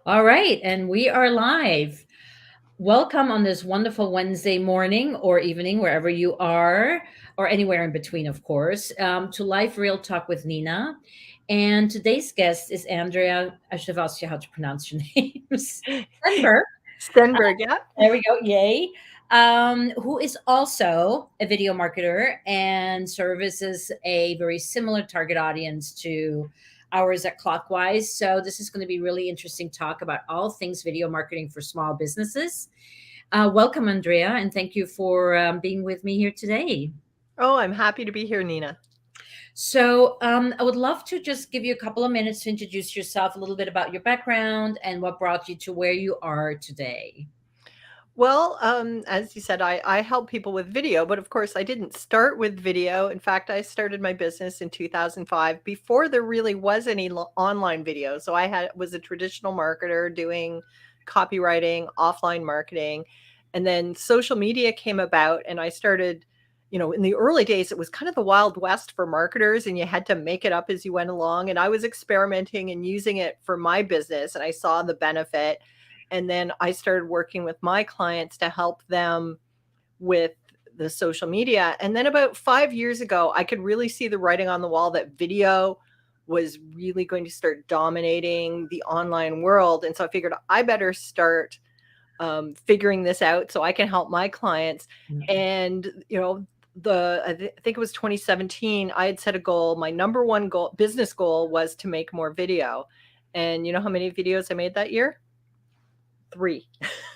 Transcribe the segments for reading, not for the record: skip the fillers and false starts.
All right, and we are live. Welcome on this wonderful Wednesday morning or evening, wherever you are, or anywhere in between, of course, to Live Real Talk with Nina. And today's guest is Andrea. I should have asked you how to pronounce your names. Stenberg. Stenberg, yeah. There we go. Yay. Who is also a video marketer and services a very similar target audience to ours at Clockwise. So, this is going to be really interesting talk about all things video marketing for small businesses. Welcome, Andrea, and thank you for being with me here today. Oh, I'm happy to be here, Nina. So, I would love to just give you a couple of minutes to introduce yourself, a little bit about your background, and what brought you to where you are today. Well, as you said, I help people with video, but of course, I didn't start with video. In fact, I started my business in 2005 before there really was any online video. So was a traditional marketer doing copywriting, offline marketing, and then social media came about, and I started. In the early days, it was kind of the Wild West for marketers, and you had to make it up as you went along. And I was experimenting and using it for my business, and I saw the benefit. And then I started working with my clients to help them with the social media. And then about 5 years ago, I could really see the writing on the wall that video was really going to start dominating the online world. And so I figured I better start figuring this out so I can help my clients. And, I think it was 2017, I had set a goal. My number one goal, business goal, was to make more video. And you know how many videos I made that year? 3.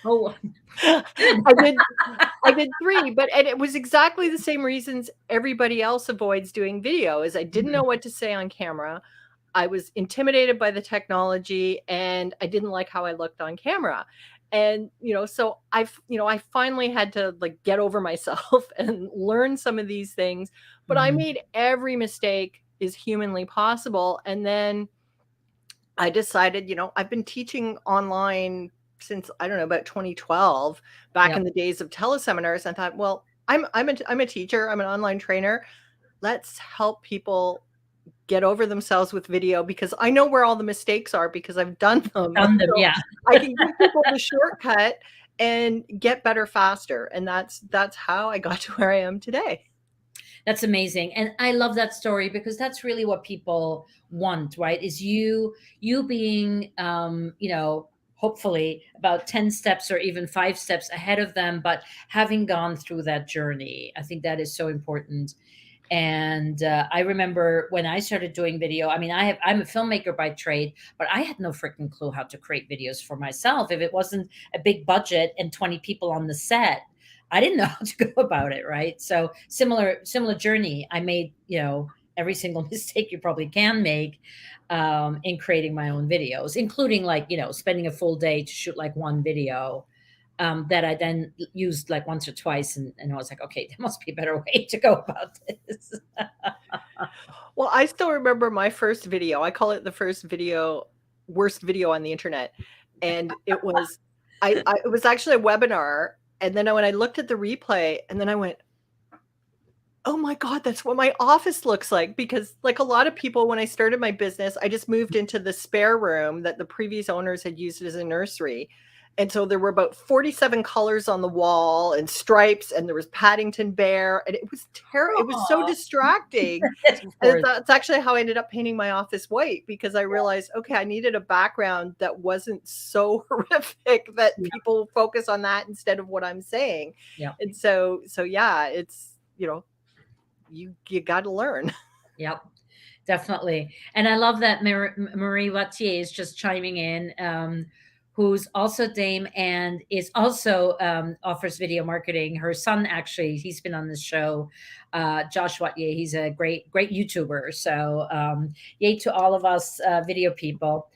Oh, good. I did I did 3, and it was exactly the same reasons everybody else avoids doing video. Is I didn't know what to say on camera. I was intimidated by the technology, and I didn't like how I looked on camera. And, so I finally had to like get over myself and learn some of these things, but I Mhm. made every mistake is humanly possible. And then I decided, I've been teaching online since, I don't know, about 2012, back Yep. in the days of teleseminars. I thought, well, I'm a teacher, I'm an online trainer. Let's help people get over themselves with video because I know where all the mistakes are because I've done them. Done them, So yeah. I can give people the shortcut and get better faster. And that's how I got to where I am today. That's amazing. And I love that story because that's really what people want, right? Is you being hopefully about 10 steps or even 5 steps ahead of them, but having gone through that journey. I think that is so important. And I remember when I started doing video. I mean, I'm a filmmaker by trade, but I had no freaking clue how to create videos for myself. If it wasn't a big budget and 20 people on the set, I didn't know how to go about it. Right. So similar journey. I made every single mistake you probably can make in creating my own videos, including like spending a full day to shoot like one video that I then used like once or twice, and I was like, okay, there must be a better way to go about this. Well, I still remember my first video. I call it the first video, worst video on the internet. And it was, it was actually a webinar. And then when I looked at the replay, and then I went, oh my God, that's what my office looks like. Because, like a lot of people, when I started my business, I just moved into the spare room that the previous owners had used as a nursery. And so there were about 47 colors on the wall and stripes, and there was Paddington Bear, and it was terrible. It was so Aw, distracting. of And course. that's actually how I ended up painting my office white because I realized, okay, I needed a background that wasn't so horrific that Yeah, people focus on that instead of what I'm saying. yeah, And so yeah, it's, you got to learn. yeah, definitely. And I love that Marie Wattier is just chiming in, who's also Dame and is also offers video marketing. Her son, actually, he's been on this show, Josh Wattier. He's a great YouTuber. So yay to all of us video people.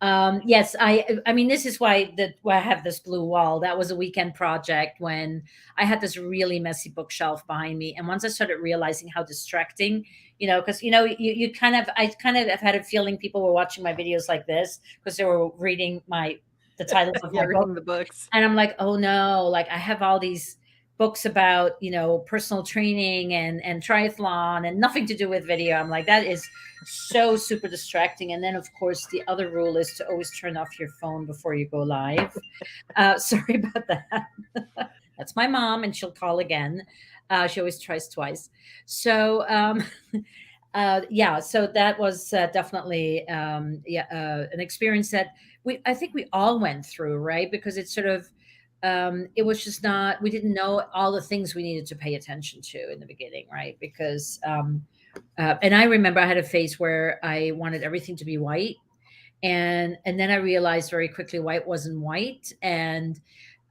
Yes, I mean, this is why I have this blue wall. That was a weekend project when I had this really messy bookshelf behind me, and once I started realizing how distracting, because you I kind of have had a feeling people were watching my videos like this because they were reading the titles of Yeah, my book, reading the books. and I'm like, oh no, like I have all these books about, personal training and triathlon and nothing to do with video. I'm like, that is so super distracting. And then, of course, the other rule is to always turn off your phone before you go live. Sorry about that. That's my mom, and she'll call again. She always tries twice. So, yeah, so that was definitely yeah, an experience that I think we all went through, right? Because it's sort of, it was just not, we didn't know all the things we needed to pay attention to in the beginning, right? Because, and I remember I had a phase where I wanted everything to be white, and then I realized very quickly white wasn't white. And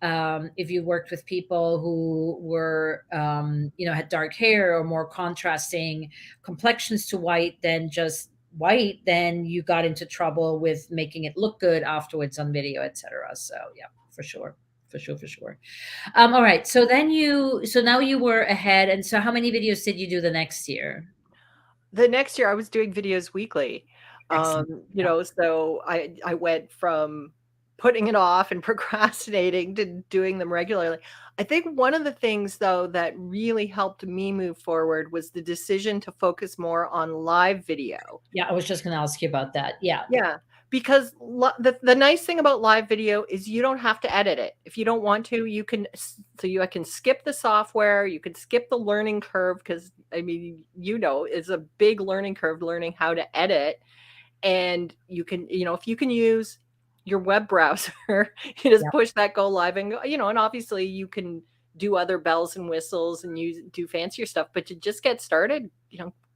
if you worked with people who were, had dark hair or more contrasting complexions to white than just white, then you got into trouble with making it look good afterwards on video, etc. So yeah, for sure. For sure, for sure. All right. So now you were ahead. And so how many videos did you do the next year? The next year I was doing videos weekly. Excellent. Yeah. So I went from putting it off and procrastinating to doing them regularly. I think one of the things though that really helped me move forward was the decision to focus more on live video. Yeah. I was just going to ask you about that. Yeah. Yeah, because the nice thing about live video is you don't have to edit it. If you don't want to, you can I can skip the software, you can skip the learning curve because I mean, it's a big learning curve learning how to edit. And you can, if you can use your web browser, you just Yeah. push that go live and go, and obviously you can do other bells and whistles and do fancier stuff, but to just get started,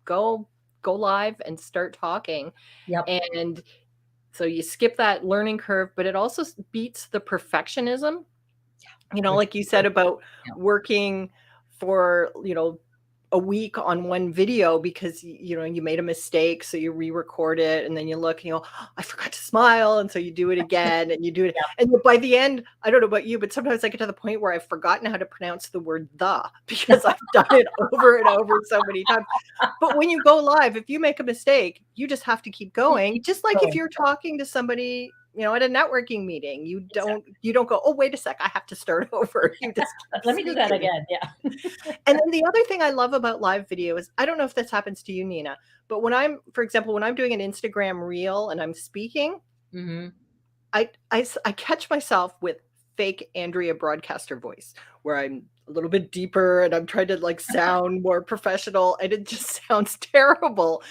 go live and start talking. Yep. And so you skip that learning curve, but it also beats the perfectionism, For like you sure. said about Yeah. working for, a week on one video because you made a mistake, so you re-record it and then you look and you go, "Oh, I forgot to smile," and so you do it again and you do it, Yeah. and by the end, I don't know about you, but sometimes I get to the point where I've forgotten how to pronounce the word "the" because I've done it over and over so many times. But when you go live, if you make a mistake, you just have to keep You going. keep Just like if going. you're talking to somebody, at a networking meeting, you don't Exactly. you don't go, "Oh, wait a sec, I have to start over." You just keep Let me do that speaking. again. Yeah. And then the other thing I love about live video is I don't know if this happens to you, Nina, but for example, when I'm doing an Instagram reel and I'm speaking, Hmm. I catch myself with fake Andrea broadcaster voice where I'm a little bit deeper and I'm trying to like sound more professional and it just sounds terrible.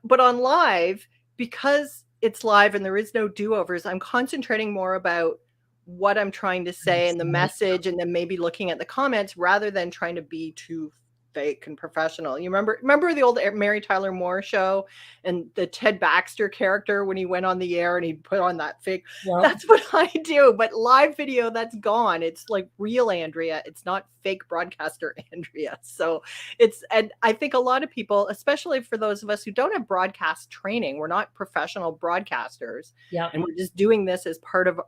But on live, because it's live and there is no do-overs, I'm concentrating more about what I'm trying to say and the message and then maybe looking at the comments rather than trying to be too fake and professional. You remember the old Mary Tyler Moore show and the Ted Baxter character when he went on the air and he put on that fake. Well, That's what I do, but live video, that's gone. It's like real Andrea. It's not fake broadcaster Andrea. So and I think a lot of people, especially for those of us who don't have broadcast training, we're not professional broadcasters, yeah. and we're just doing this as part of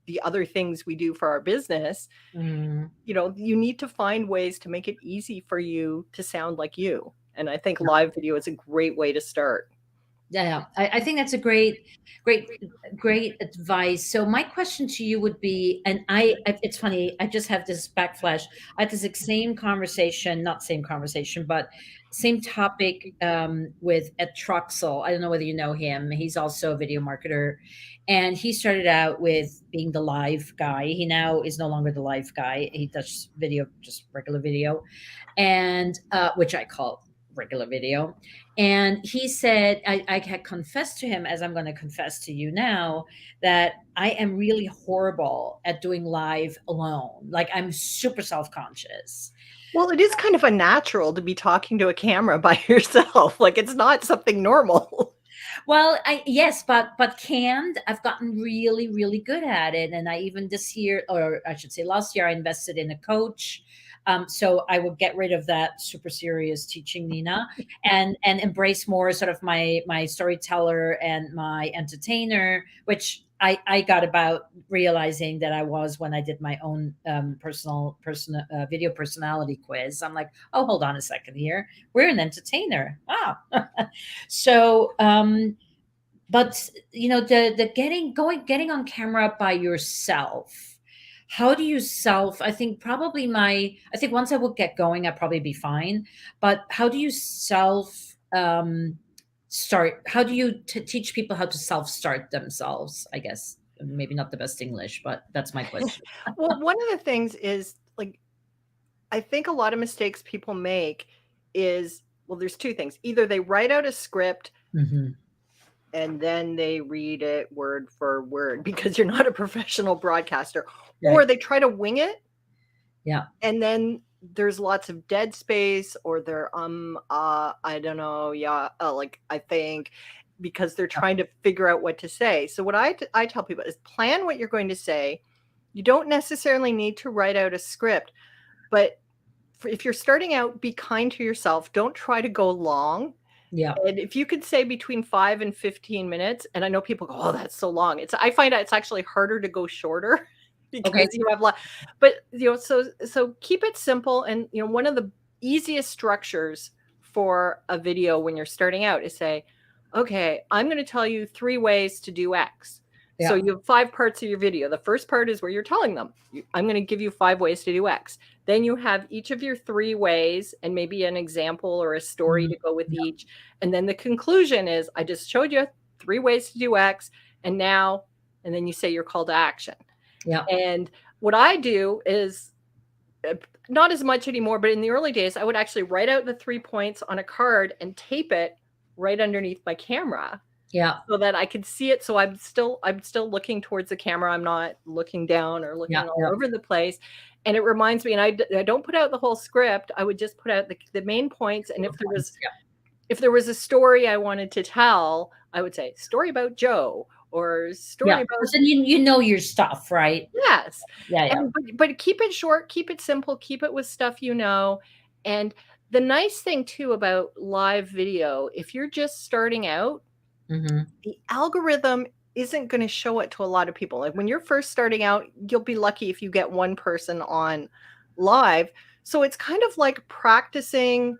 the other things we do for our business. Mm, You need to find ways to make it easy for you to sound like you. And I think live video is a great way to start. yeah. I think that's a great, great advice. So my question to you would be, and it's funny, I just have this backflash. I had this same conversation, not same conversation, but same topic with Ed Troxel. I don't know whether you know him. He's also a video marketer. And he started out with being the live guy. He now is no longer the live guy. He does video, just regular video, and which I call regular video. And he said, I had confessed to him, as I'm going to confess to you now, that I am really horrible at doing live alone. Like I'm super self conscious. Well, it is kind of unnatural to be talking to a camera by yourself. Like it's not something normal. Well, yes, but canned, I've gotten really, really good at it. And I even this year, or I should say last year, I invested in a coach. So I will get rid of that super serious teaching Nina and embrace more sort of my storyteller and my entertainer, which I got about realizing that I was when I did my own video personality quiz. I'm like, oh, hold on a second here. We're an entertainer. Wow. So but the getting on camera by yourself, how do you I think probably I think once I would get going, I'd probably be fine. But how do you start? How do you teach people how to self start themselves? I guess maybe not the best English, but that's my question. Well, one of the things is like, I think a lot of mistakes people make is, well, there's two things. Either they write out a script Hmm. and then they read it word for word because you're not a professional broadcaster, or Right. they try to wing it Yeah. and then there's lots of dead space, or they're I don't know, yeah, like I think, because they're Yeah. trying to figure out what to say. So what I tell people is plan what you're going to say. You don't necessarily need to write out a script, but if you're starting out, be kind to yourself. Don't try to go long. Yeah. And if you could say between 5 and 15 minutes, and I know people go, "Oh, that's so long." I find out it's actually harder to go shorter Okay. because you have a lot, but, so keep it simple. And, one of the easiest structures for a video when you're starting out is say, "Okay, I'm gonna tell you 3 ways to do X." So Yeah. you have 5 parts of your video. The first part is where you're telling them, "I'm gonna give you 5 ways to do X." Then you have each of your 3 ways and maybe an example or a story Mhm. to go with Yeah. each. And then the conclusion is, I just showed you 3 ways to do X, and now, and then you say your call to action. Yeah. And what I do is, not as much anymore, but in the early days, I would actually write out the 3 points on a card and tape it right underneath my camera Yeah. so that I could see it. So I'm still looking towards the camera. I'm not looking down or Yeah. looking all Yeah. over the place. And it reminds me, and I don't put out the whole script. I would just put out the main points. And Bullet points. Yeah. if there was a story I wanted to tell, I would say story about Joe or story Yeah. about, Because then you know your stuff, right? yes. Yeah. Yeah. And but keep it short, keep it simple, keep it with stuff you know. And the nice thing too about live video, if you're just starting out, Hmm. the algorithm isn't going to show it to a lot of people. Like when you're first starting out, you'll be lucky if you get one person on live. So it's kind of like practicing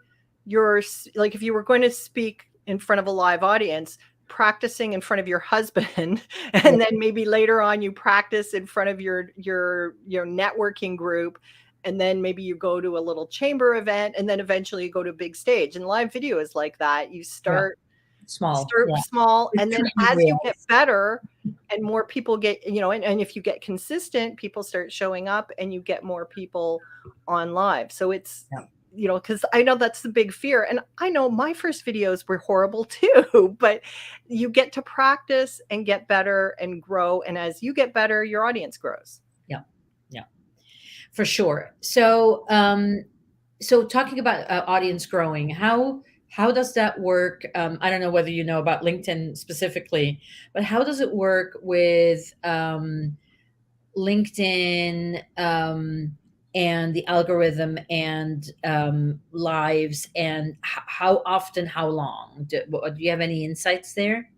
like if you were going to speak in front of a live audience, practicing in front of your husband, Yeah. and then maybe later on you practice in front of your networking group, and then maybe you go to a little chamber event, and then eventually you go to a big stage. And live video is like that. You Yeah. start Small. start Yeah. small, With and then training as you get wheels. better and more people get, and if you get consistent, people start showing up and you get more people on live. So it's, Yeah. because I know that's the big fear. And I know my first videos were horrible too, but you get to practice and get better and grow. And as you get better, your audience grows. Yeah. Yeah. For sure. So talking about audience growing, how does that work? I don't know whether you know about LinkedIn specifically, but how does it work with LinkedIn and the algorithm and lives and how often, how long? Do you have any insights there?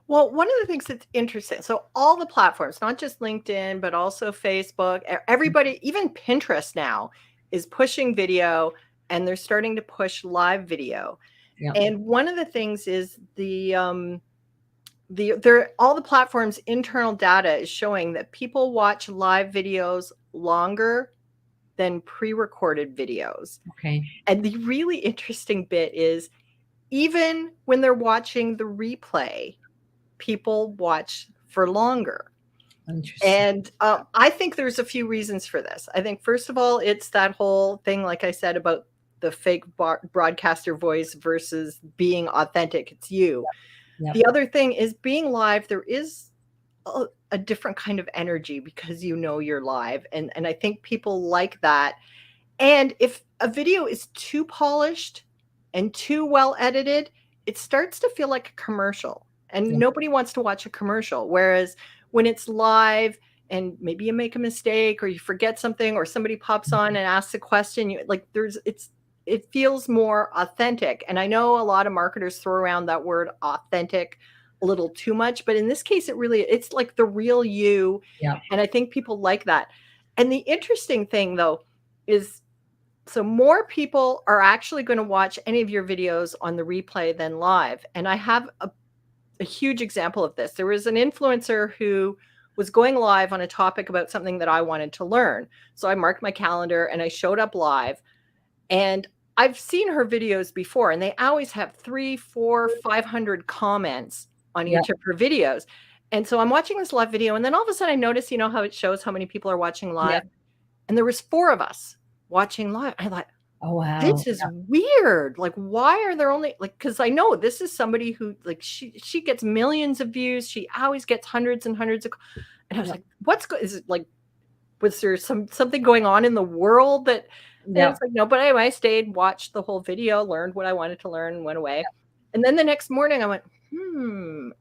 Well, one of the things that's interesting, so all the platforms, not just LinkedIn, but also Facebook, everybody, even Pinterest now is pushing video, and they're starting to push live video. Yeah. And one of the things is there, all the platforms' internal data is showing that people watch live videos longer than pre-recorded videos. Okay. And the really interesting bit is, even when they're watching the replay, people watch for longer. Interesting. And I think there's a few reasons for this. I think, first of all, it's that whole thing, like I said, about the fake broadcaster voice versus being authentic. It's you. Yeah. The other thing is, being live, there is a different kind of energy because you're live. And I think people like that. And if a video is too polished and too well edited, it starts to feel like a commercial. And Yeah. nobody wants to watch a commercial. Whereas when it's live and maybe you make a mistake or you forget something or somebody pops on and asks a question, it feels more authentic. And I know a lot of marketers throw around that word authentic a little too much, but in this case, it's like the real you. Yeah. And I think people like that. And the interesting thing though is, so more people are actually going to watch any of your videos on the replay than live. And I have a huge example of this. There was an influencer who was going live on a topic about something that I wanted to learn. So I marked my calendar and I showed up live. And I've seen her videos before, and they always have 3, 4, 500 comments on Yeah. each of her videos. And so I'm watching this live video, and then all of a sudden I notice, you know, how it shows how many people are watching Yeah. live? And there was 4 of us watching live. I thought, Oh, wow. this is weird. Like, why are there only like, because I know this is somebody who like she gets millions of views. She always gets hundreds and hundreds of, and I was Yeah. like, is it like, was there something going on in the world that, and Yeah. it's like, no, but anyway, I stayed, watched the whole video, learned what I wanted to learn, and went away. And then the next morning I went,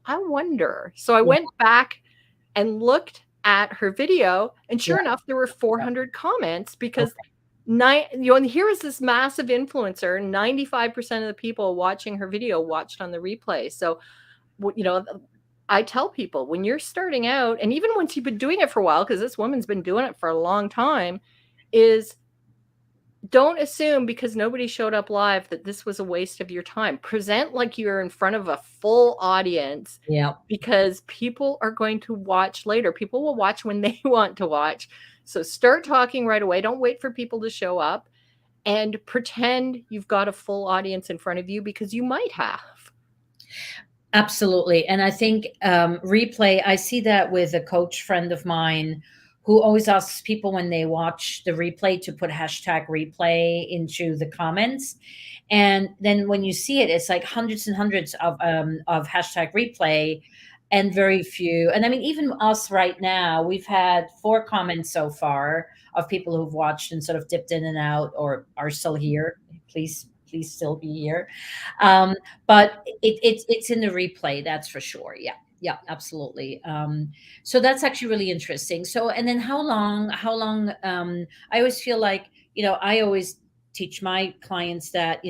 I wonder. So I Yeah. went back and looked at her video, and Yeah. sure enough, there were 400 comments because Okay. and here is this massive influencer. 95% of the people watching her video watched on the replay. So, you know, I tell people when you're starting out, and even once you've been doing it for a while, because this woman's been doing it for a long time, is don't assume because nobody showed up live that this was a waste of your time. Present like you're in front of a full audience Yeah. because people are going to watch later. People will watch when they want to watch. So start talking right away. Don't wait for people to show up and pretend you've got a full audience in front of you because you might have. Absolutely. And I think replay, I see that with a coach friend of mine who always asks people when they watch the replay to put hashtag replay into the comments. And then when you see it, it's like hundreds and hundreds of hashtag replay and very few. And I mean, even us right now, we've had 4 comments so far of people who've watched and sort of dipped in and out or are still here. Please still be here. Um, but it's in the replay, that's for sure. Yeah, yeah, absolutely. So that's actually really interesting. So, and then I always feel like, I always teach my clients that,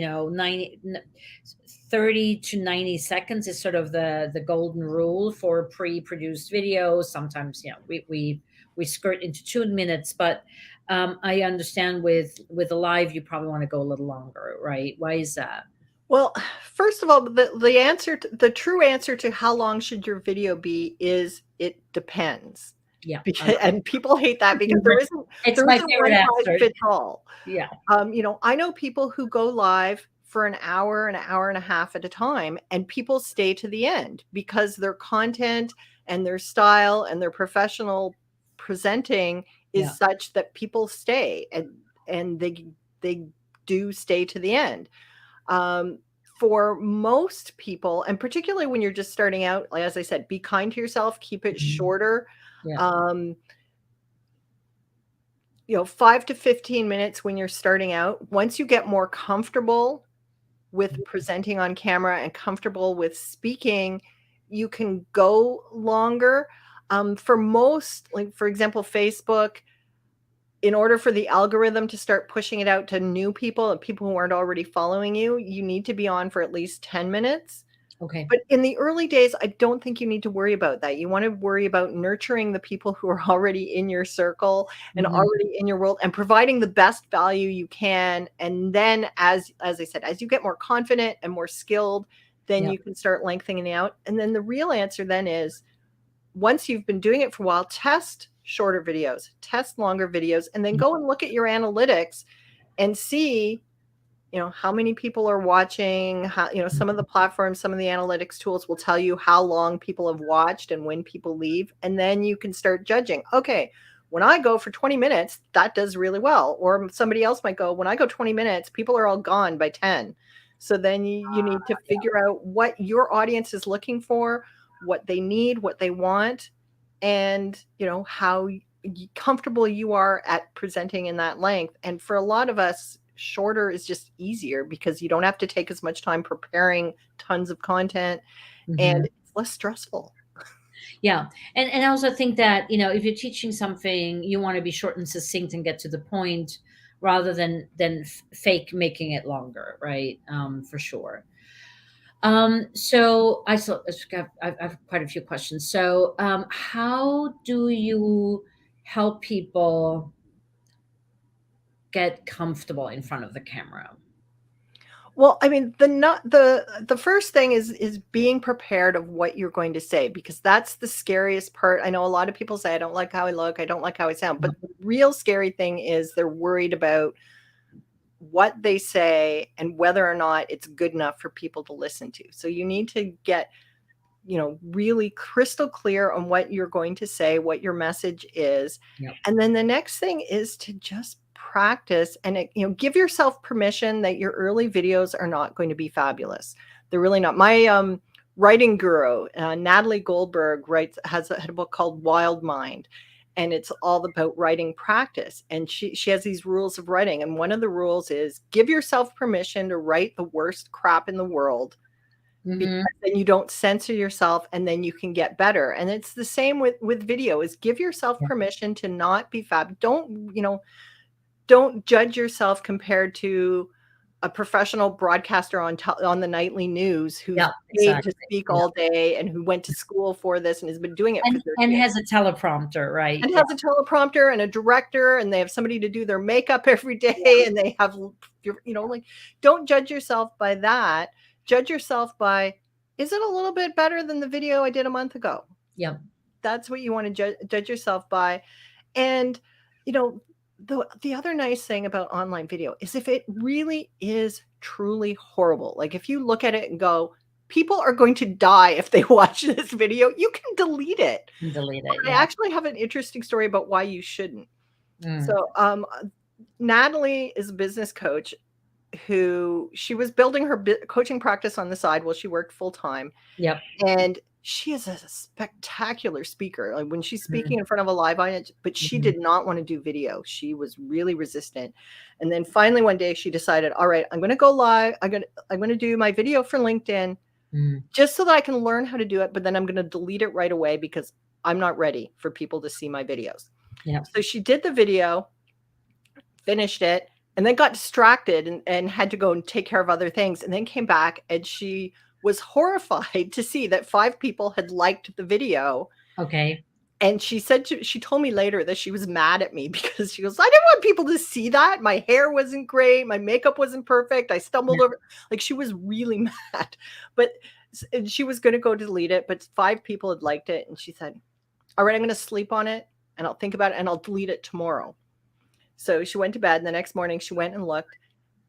30 to 90 seconds is sort of the golden rule for pre-produced videos. Sometimes, we skirt into 2 minutes, but I understand with a live, you probably want to go a little longer, right? Why is that? Well, first of all, the answer, the true answer to how long should your video be is it depends. Yeah, I Because, love and people hate that because it. It's there my isn't favorite one size answer. fits all. Yeah, I know people who go live for an hour and a half at a time, and people stay to the end because their content and their style and their professional presenting yeah, is such that people stay, and they do stay to the end. Um, for most people, and particularly when you're just starting out, like as I said, be kind to yourself, keep it mhm, shorter. yeah, Um, 5 to 15 minutes when you're starting out. Once you get more comfortable with presenting on camera and comfortable with speaking, you can go longer. For most, like for example, Facebook, in order for the algorithm to start pushing it out to new people and people who aren't already following you, you need to be on for at least 10 minutes. okay, But in the early days, I don't think you need to worry about that. You want to worry about nurturing the people who are already in your circle and mhm, already in your world and providing the best value you can. And then as I said, as you get more confident and more skilled, then yeah, you can start lengthening out. And then the real answer then is once you've been doing it for a while, test shorter videos, test longer videos, and then mhm, go and look at your analytics and see how many people are watching, how some of the mhm, platforms, some of the analytics tools will tell you how long people have watched and when people leave, and then you can start judging. Okay, when I go for 20 minutes, that does really well. Or somebody else might go, when I go 20 minutes, people are all gone by 10. So then you need to yeah, figure out what your audience is looking for, what they need, what they want, and how comfortable you are at presenting in that length. And for a lot of us, shorter is just easier because you don't have to take as much time preparing tons of content, and mhm, it's less stressful. yeah. And I also think that, if you're teaching something, you want to be short and succinct and get to the point rather than fake making it longer, right? For sure. So I've quite a few questions. So, how do you help people get comfortable in front of the camera? Well, I mean, the first thing is being prepared of what you're going to say, because that's the scariest part. I know a lot of people say, I don't like how I look, I don't like how I sound, but the real scary thing is they're worried about what they say and whether or not it's good enough for people to listen to. So you need to get, really crystal clear on what you're going to say, what your message is. Yep. And then the next thing is to just practice and, give yourself permission that your early videos are not going to be fabulous. They're really not. My writing guru, Natalie Goldberg, has a book called Wild Mind, and it's all about writing practice. And she has these rules of writing. And one of the rules is give yourself permission to write the worst crap in the world, because Hmm. then you don't censor yourself and then you can get better. And it's the same with video, is give yourself Yeah. permission to not be fab. Don't judge yourself compared to a professional broadcaster on the nightly news who's Yeah, paid to exactly. speak Yeah. all day and who went to school for this and has been doing it for 30 And years. has a teleprompter, right? And Yeah. has a teleprompter and a director, and they have somebody to do their makeup every day, and they have, like, don't judge yourself by that. Judge yourself by, is it a little bit better than the video I did a month ago? Yeah. That's what you want to judge yourself by. And, you know, the other nice thing about online video is if it really is truly horrible, like if you look at it and go, people are going to die if they watch this video, you can delete it. Delete it. I Yeah. actually have an interesting story about why you shouldn't. Mm. So, Natalie is a business coach who she was building her coaching practice on the side while she worked full time. Yep. And she is a spectacular speaker. Like when she's speaking Mm. in front of a live audience, but she Mhm. did not want to do video. She was really resistant. And then finally one day she decided, all right, I'm going to go live. I'm going to do my video for LinkedIn Mm. just so that I can learn how to do it, but then I'm going to delete it right away because I'm not ready for people to see my videos. Yeah. So she did the video, finished it, and then got distracted and had to go and take care of other things, and then came back, and she was horrified to see that 5 people had liked the video. Okay. And she told me later that she was mad at me because she goes, I didn't want people to see that. My hair wasn't great. My makeup wasn't perfect. I stumbled Yeah. over. Like she was really mad. But and she was going to go delete it, but 5 people had liked it. And she said, all right, I'm going to sleep on it and I'll think about it and I'll delete it tomorrow. So she went to bed, and the next morning she went and looked,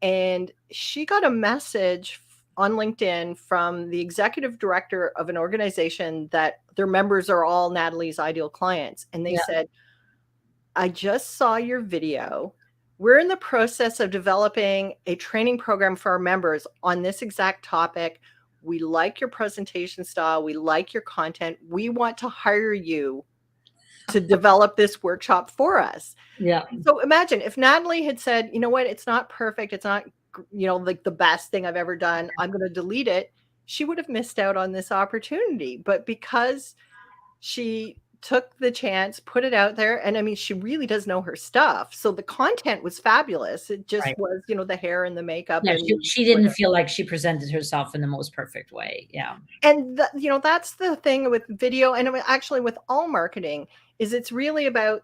and she got a message on LinkedIn from the executive director of an organization that their members are all Natalie's ideal clients. And they Yeah. said, I just saw your video. We're in the process of developing a training program for our members on this exact topic. We like your presentation style. We like your content. We want to hire you to develop this workshop for us. Yeah. So imagine if Natalie had said, you know what, it's not perfect. It's not, like the best thing I've ever done. I'm going to delete it. She would have missed out on this opportunity. But because she took the chance, put it out there, and I mean, she really does know her stuff. So the content was fabulous. It just Right. was, the hair and the makeup Yeah. and She didn't feel like she presented herself in the most perfect way. Yeah. that's the thing with video, and actually with all marketing, is it's really about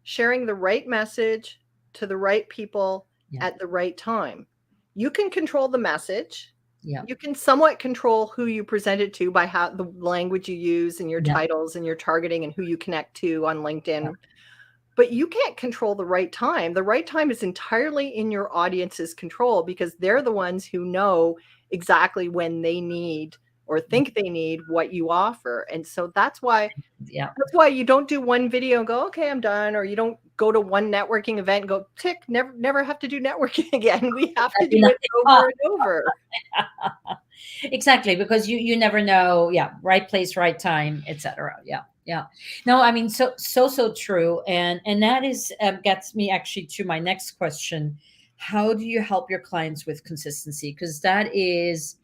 sharing the right message to the right people Yeah. at the right time. You can control the message. Yeah. You can somewhat control who you present it to by how the language you use and your Yeah. titles and your targeting and who you connect to on LinkedIn. But you can't control the right time. The right time is entirely in your audience's control because they're the ones who know exactly when they need or think they need what you offer. And so Yeah. you don't do one video and go, okay, I'm done. Or you don't go to one networking event and go, tick, never have to do networking again. We have to do You know, it over and over. exactly, because you never know. Yeah. Right place, right time, etc. Yeah. Yeah. No, I mean, so true. And that is, gets me actually to my next question. How do you help your clients with consistency? Because that is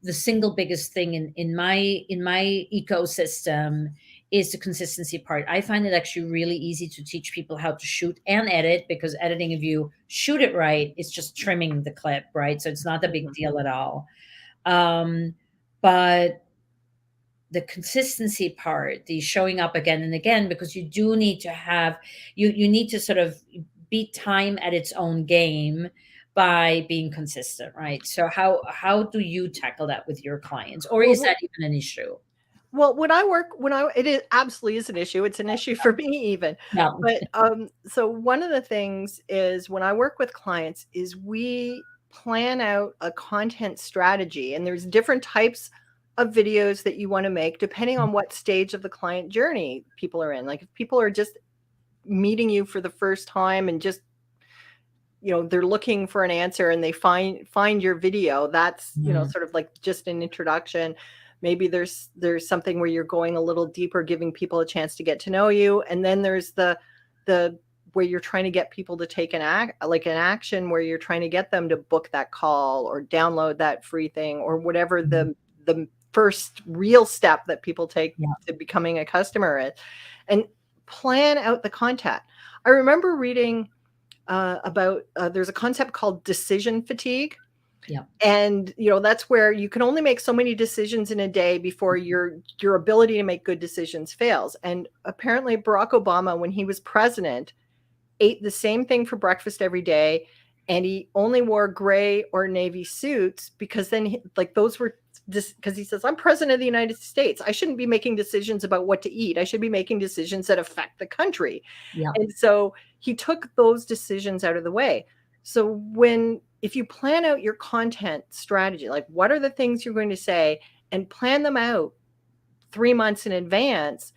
the single biggest thing in my ecosystem, is the consistency part. I find it actually really easy to teach people how to shoot and edit, because editing, if you shoot it right, it's just trimming the clip, right? So it's not a big Mhm. deal at all. um, but the consistency part, the showing up again and again, because you do need to have, you need to sort of beat time at its own game, by being consistent, right? So how do you tackle that with your clients, or is Well, that even an issue? well, it is absolutely is an issue. It's an issue for me even. Yeah. But so one of the things is when I work with clients is we plan out a content strategy, and there's different types of videos that you want to make depending on what stage of the client journey people are in. Like if people are just meeting you for the first time and just they're looking for an answer and they find your video, that's Mm, sort of like just an introduction. Maybe there's something where you're going a little deeper, giving people a chance to get to know you, and then there's the where you're trying to get people to take an action, where you're trying to get them to book that call or download that free thing or whatever mm, the first real step that people take yeah, to becoming a customer is, and plan out the content. I remember reading about there's a concept called decision fatigue. yeah, And that's where you can only make so many decisions in a day before your ability to make good decisions fails. And apparently Barack Obama, when he was president, ate the same thing for breakfast every day, and he only wore gray or navy suits because then like those were just because he says, I'm president of the United States, I shouldn't be making decisions about what to eat, I should be making decisions that affect the country. yeah, And so he took those decisions out of the way. So if you plan out your content strategy, like what are the things you're going to say, and plan them out 3 months in advance,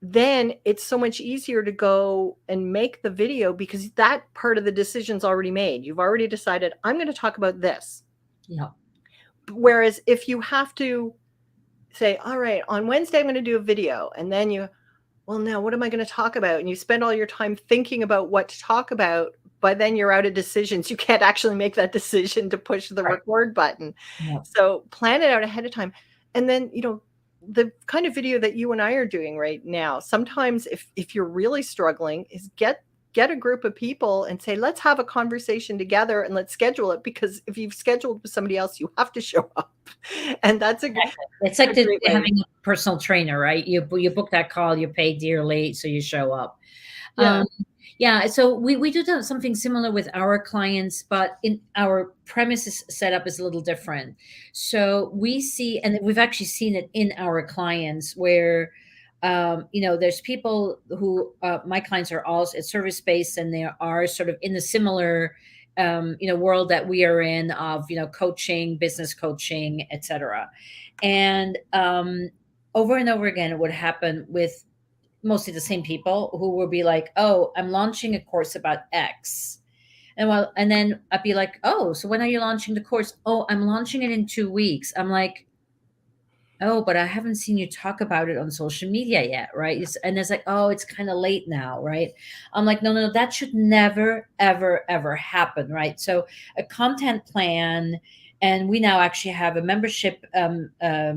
then it's so much easier to go and make the video because that part of the decision's already made. You've already decided, I'm going to talk about this. yeah, Whereas if you have to say, all right, on Wednesday, I'm going to do a video, and then well, now what am I going to talk about? And you spend all your time thinking about what to talk about, but then you're out of decisions. You can't actually make that decision to push the right, record button. yeah, So plan it out ahead of time. And then, the kind of video that you and I are doing right now, sometimes if you're really struggling, is get a group of people and say, let's have a conversation together and let's schedule it, because if you've scheduled with somebody else, you have to show up. And that's exactly. It's like a great way. having a personal trainer, right? You book that call, you pay dearly, so you show up. Yeah. Um, yeah, so we do something similar with our clients, but in our premises setup is a little different. So we see, and we've actually seen it in our clients where, there's people who, my clients are all service based, and they are sort of in the similar, world that we are in of, coaching, business coaching, etc. And over and over again, it would happen with mostly the same people who will be like, "Oh, I'm launching a course about X." And then I'd be like, "Oh, so when are you launching the course?" "Oh, I'm launching it in 2 weeks." I'm like, "Oh, but I haven't seen you talk about it on social media yet, right?" And it's like, "Oh, it's kind of late now, right?" I'm like, "No, no, no, that should never, ever, ever happen, right?" So a content plan, and we now actually have a membership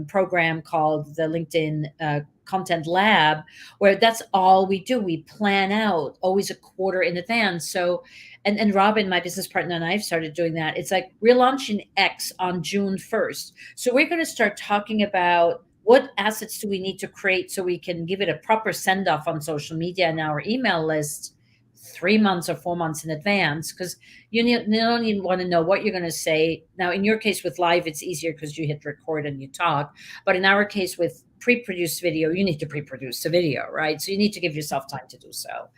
program called the LinkedIn Content Lab, where that's all we do. We plan out always a quarter in advance. So, and Robin, my business partner, and I've started doing that. It's like we're launching X on June 1st. So we're going to start talking about what assets do we need to create so we can give it a proper send off on social media and our email list 3 months or 4 months in advance, because you not only want to know what you're going to say. Now, in your case with live, it's easier because you hit record and you talk. But in our case with pre-produced video, you need to pre-produce the video, right? So you need to give yourself time to do so.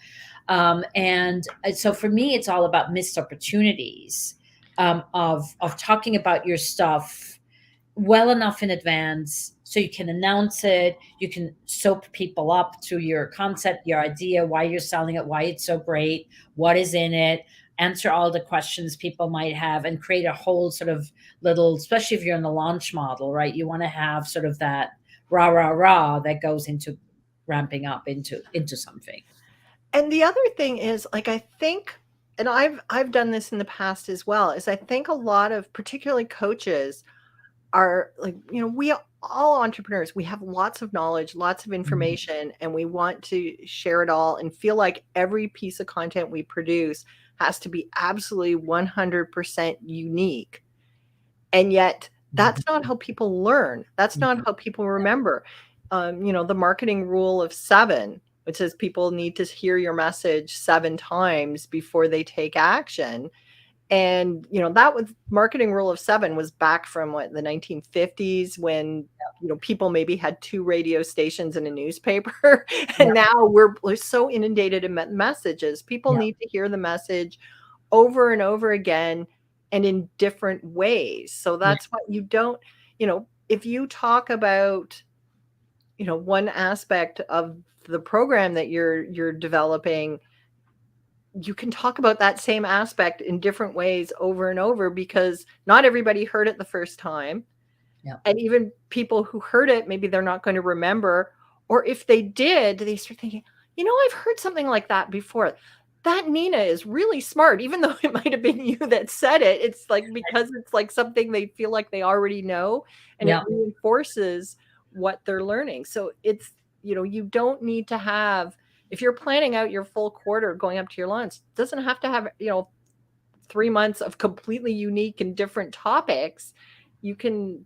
And so for me, it's all about missed opportunities, of talking about your stuff well enough in advance so you can announce it, you can soap people up to your concept, your idea, why you're selling it, why it's so great, what is in it, answer all the questions people might have, and create a whole sort of little, especially if you're in the launch model, right? You want to have sort of that rah rah rah that goes into ramping up into something. And the other thing is, like, I think, and I've done this in the past as well, is I think a lot of particularly coaches are like, we all entrepreneurs, we have lots of knowledge, lots of Mhm. information, and we want to share it all and feel like every piece of content we produce has to be absolutely 100% unique. And yet that's not how people learn. That's not Mhm. how people remember. The marketing rule of 7, which says people need to hear your message 7 times before they take action. And, that was marketing rule of 7 was back from what, the 1950s when, people maybe had 2 radio stations and a newspaper. And Yeah, now we're so inundated in messages. People yeah, need to hear the message over and over again and in different ways. So yeah. that's what you don't, if you talk about, one aspect of the program that you're developing, you can talk about that same aspect in different ways over and over because not everybody heard it the first time. Yeah. And even people who heard it, maybe they're not going to remember. Or if they did, they start thinking, I've heard something like that before. That Nina is really smart, even though it might have been you that said it. It's like because it's like something they feel like they already know and it Yeah. reinforces what they're learning. So it's, you don't need to have, if you're planning out your full quarter going up to your launch, it doesn't have to have, 3 months of completely unique and different topics. You can,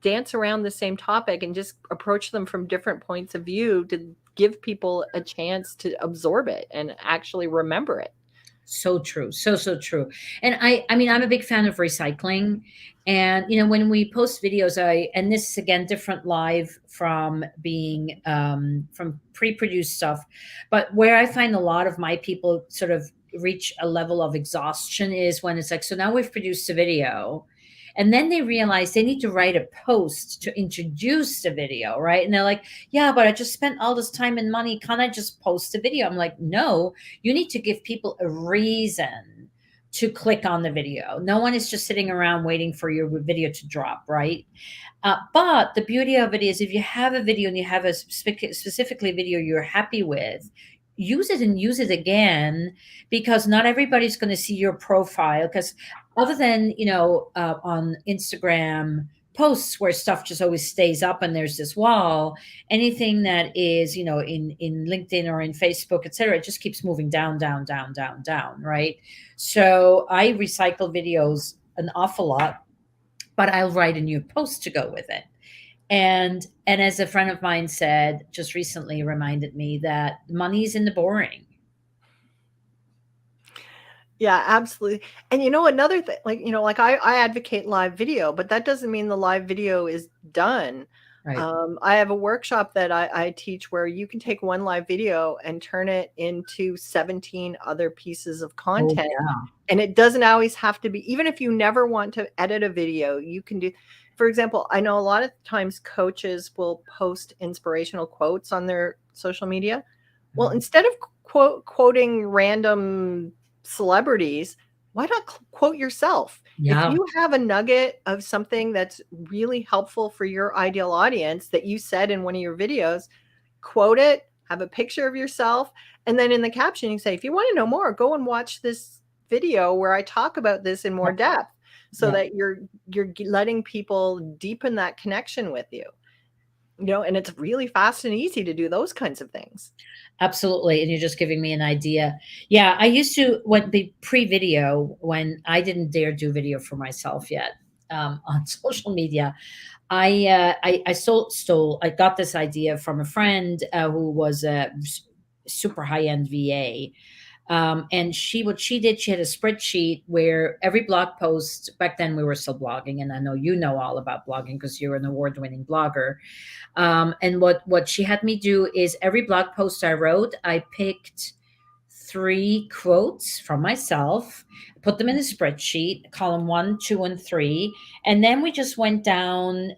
dance around the same topic and just approach them from different points of view to give people a chance to absorb it and actually remember it. So true. So true. And I mean, I'm a big fan of recycling. And, when we post videos, and this is again different live from being, from pre-produced stuff. But where I find a lot of my people sort of reach a level of exhaustion is when it's like, so now we've produced a video. And then they realize they need to write a post to introduce the video, right? And they're like, yeah, but I just spent all this time and money. Can't I just post a video? I'm like, no, you need to give people a reason to click on the video. No one is just sitting around waiting for your video to drop, right? But the beauty of it is if you have a video and you have a specifically video you're happy with, use it and use it again, because not everybody's going to see your profile. Because other than, on Instagram posts where stuff just always stays up and there's this wall, anything that is, in LinkedIn or in Facebook, etc., it just keeps moving down, down, down, down, down, right? So I recycle videos an awful lot, but I'll write a new post to go with it. And as a friend of mine said just recently, reminded me that money's in the boring. Yeah, absolutely. And another thing, like I advocate live video, but that doesn't mean the live video is done. Right. I have a workshop that I teach where you can take one live video and turn it into 17 other pieces of Oh content. yeah. And it doesn't always have to be, even if you never want to edit a video, you can do, for example, I know a lot of times coaches will post inspirational quotes on their social media. Well, Mhm. instead of quoting random celebrities, why not quote yourself? If Yeah. you have a nugget of something that's really helpful for your ideal audience that you said in one of your videos, quote it, have a picture of yourself, and then in the caption you say, if you want to know more, go and watch this video where I talk about this in more Yep. depth, so Yeah. that you're letting people deepen that connection with you. And it's really fast and easy to do those kinds of things. Absolutely. And you're just giving me an idea. Yeah, I used to, when the pre-video, when I didn't dare do video for myself yet, on social media, I stole I got this idea from a friend, who was a super high end VA. And what she did, she had a spreadsheet where every blog post, back then we were still blogging, and I know you know all about blogging because you're an award winning blogger. And what she had me do is every blog post I wrote, I picked 3 quotes from myself, put them in a spreadsheet, column 1, 2, and 3, and then we just went down,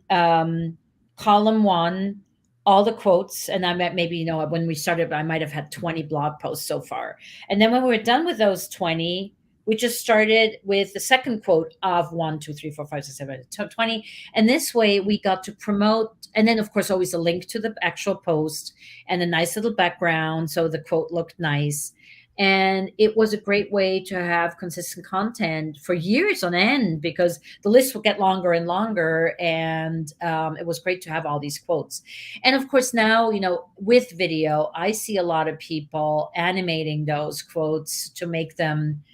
column 1, all the quotes, and I met maybe, when we started, I might have had 20 blog posts so far. And then when we were done with those 20, we just started with the second quote of 1, 2, 3, 4, 5, 6, 7, 20. And this way we got to promote, and then of course always a link to the actual post and a nice little background so the quote looked nice. And it was a great way to have consistent content for years on end, because the list would get longer and longer. And it was great to have all these quotes. And of course, now, with video, I see a lot of people animating those quotes to make them,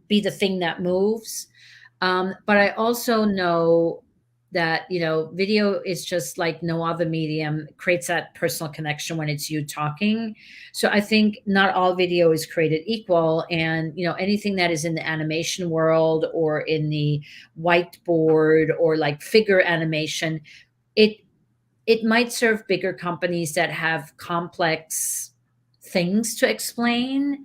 be the thing that moves. But I also know that, you know, video is just like no other medium, creates that personal connection when it's you talking. So I think not all video is created equal. And, you know, anything that is in the animation world or in the whiteboard or like figure animation, it it might serve bigger companies that have complex things to explain,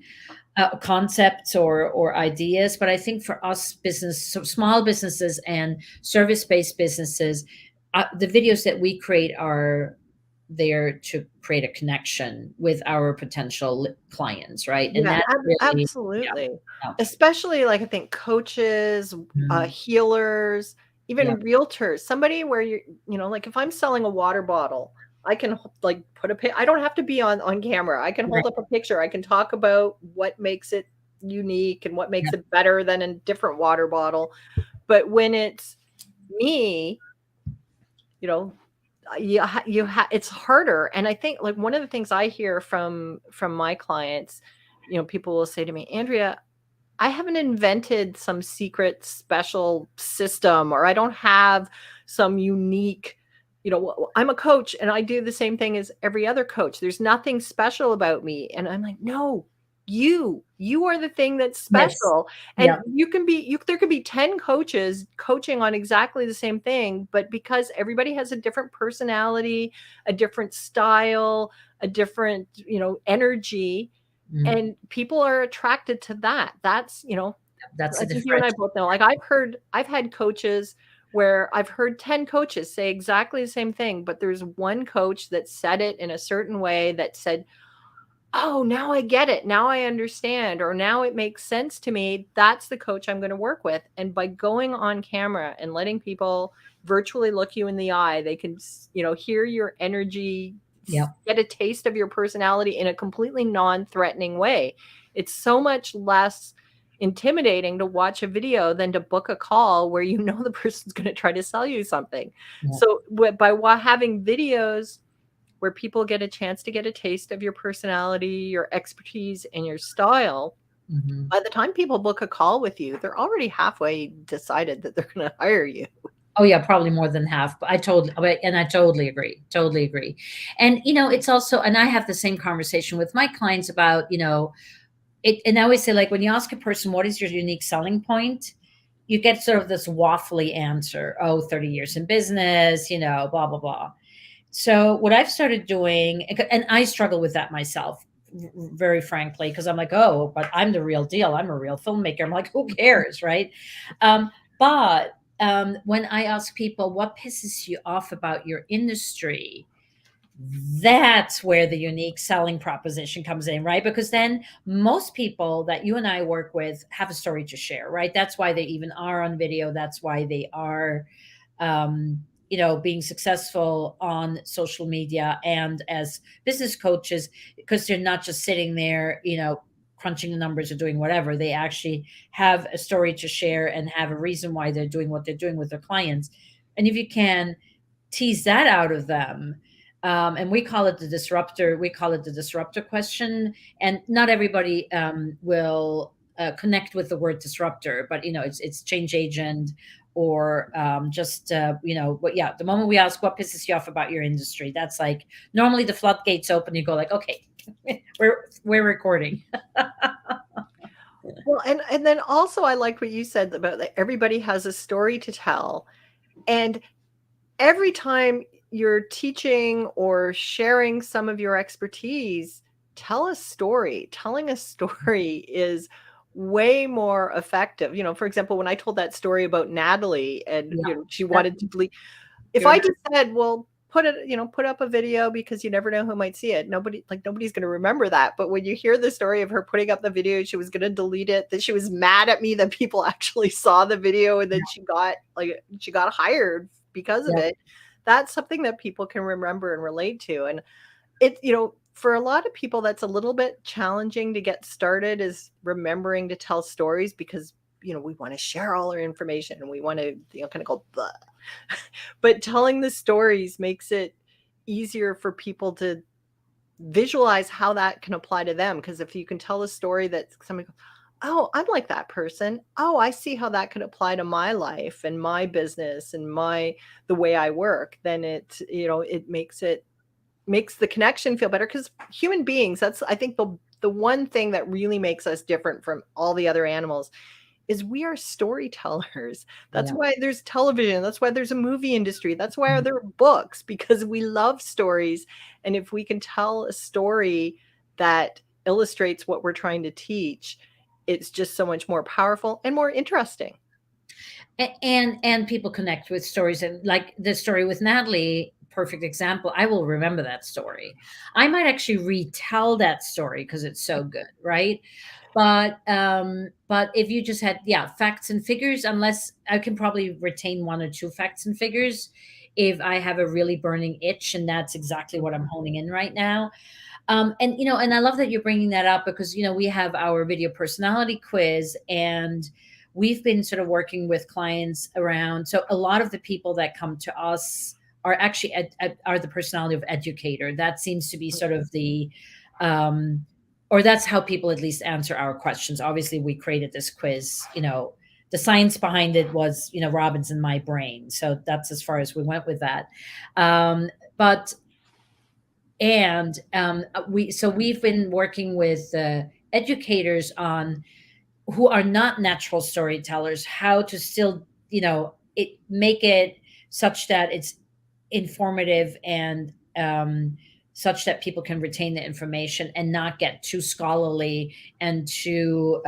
concepts or ideas. But I think for us business, so small businesses and service-based businesses, the videos that we create are there to create a connection with our potential clients, right? And Yeah, that's really, yeah, absolutely. yeah. Especially, like, I think coaches, Mhm. healers, Yeah, even realtors, somebody where like, if I'm selling a water bottle, I can like put a I don't have to be on camera. I can right. hold up a picture. I can talk about what makes it unique and what Yeah, makes it better than a different water bottle. But when it's me, you know, it's harder. And I think, like, one of the things I hear from my clients, people will say to me, Andrea, I haven't invented some secret special system, or I don't have some unique, I'm a coach and I do the same thing as every other coach. There's nothing special about me. And I'm like, no, you are the thing that's yes, special. And yeah, there could be 10 coaches coaching on exactly the same thing, but because everybody has a different personality, a different style, a different, energy, mm, and people are attracted to that. That's, that's I a think you and I differential. both know, like, I've had coaches where I've heard 10 coaches say exactly the same thing, but there's one coach that said it in a certain way that said, "Oh, now I get it. Now I understand," or "Now it makes sense to me. That's the coach I'm going to work with." And by going on camera and letting people virtually look you in the eye, they can, hear your energy, Yeah, get a taste of your personality in a completely non-threatening way. It's so much less intimidating to watch a video than to book a call where the person's going to try to sell you something. yeah. So by having videos where people get a chance to get a taste of your personality, your expertise, and your style, Mhm. by the time people book a call with you, they're already halfway decided that they're going to hire you. Oh, yeah, probably more than half, but I totally agree, totally agree. And, you know, it's also, and I have the same conversation with my clients about, you know, and I always say, like, when you ask a person, "What is your unique selling point?" You get sort of this waffly answer, "Oh, 30 years in business, you know, blah, blah, blah." So what I've started doing, and I struggle with that myself, very frankly, because I'm like, oh, but I'm the real deal. I'm a real filmmaker. I'm like, who cares, right? But when I ask people what pisses you off about your industry, that's where the unique selling proposition comes in, right? Because then most people that you and I work with have a story to share, right? That's why they even are on video. That's why they are, you know, being successful on social media and as business coaches, because they're not just sitting there, you know, crunching the numbers or doing whatever. They actually have a story to share and have a reason why they're doing what they're doing with their clients. And if you can tease that out of them, and we call it the disruptor, question. And not everybody will connect with the word disruptor, but you know, it's change agent, or just you know. But yeah, the moment we ask what pisses you off about your industry, that's like normally the floodgates open. You go like, okay, we're recording. Well, and then also I like what you said about that everybody has a story to tell. And every time you're teaching or sharing some of your expertise, tell a story. Telling a story is way more effective. For example, when I told that story about Natalie and, Yeah, she that, wanted to leave, if you're I not, just said, well, put up a video because you never know who might see it. Nobody's going to remember that. But when you hear the story of her putting up the video, she was going to delete it, that she was mad at me that people actually saw the video, and then she got hired because of yeah, it. That's something that people can remember and relate to. And for a lot of people, that's a little bit challenging to get started, is remembering to tell stories, because, we want to share all our information and we want to, kind of go, blah. But telling the stories makes it easier for people to visualize how that can apply to them. Because if you can tell a story that somebody goes, oh, I'm like that person. Oh, I see how that could apply to my life and my business and the way I work. Then it makes the connection feel better because human beings, that's I think the one thing that really makes us different from all the other animals is we are storytellers. That's Yeah. why there's television. That's why there's a movie industry. That's why Mm. there are books, because we love stories. And if we can tell a story that illustrates what we're trying to teach, it's just so much more powerful and more interesting. And people connect with stories, and like the story with Natalie, perfect example. I will remember that story. I might actually retell that story because it's so good, right? But if you just had, yeah, facts and figures, unless I can probably retain one or two facts and figures if I have a really burning itch, and that's exactly what I'm honing in right now. And and I love that you're bringing that up because we have our video personality quiz, and we've been sort of working with clients around. So a lot of the people that come to us are actually are the personality of educator. That seems to be sort of the or that's how people at least answer our questions. Obviously, we created this quiz. The science behind it was Robin's in my brain. So that's as far as we went with that. But and we've been working with educators on who are not natural storytellers, how to still make it such that it's informative and such that people can retain the information and not get too scholarly and too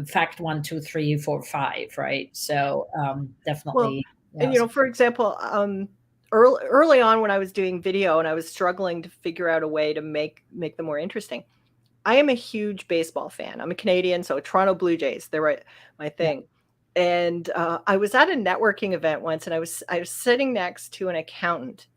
fact one, two, three, four, five, right? So Well, definitely, and yeah. for example, early on when I was doing video and I was struggling to figure out a way to make them more interesting, I am a huge baseball fan. I'm a Canadian, so Toronto Blue Jays, they're my Yeah. thing. And I was at a networking event once, and I was sitting next to an accountant,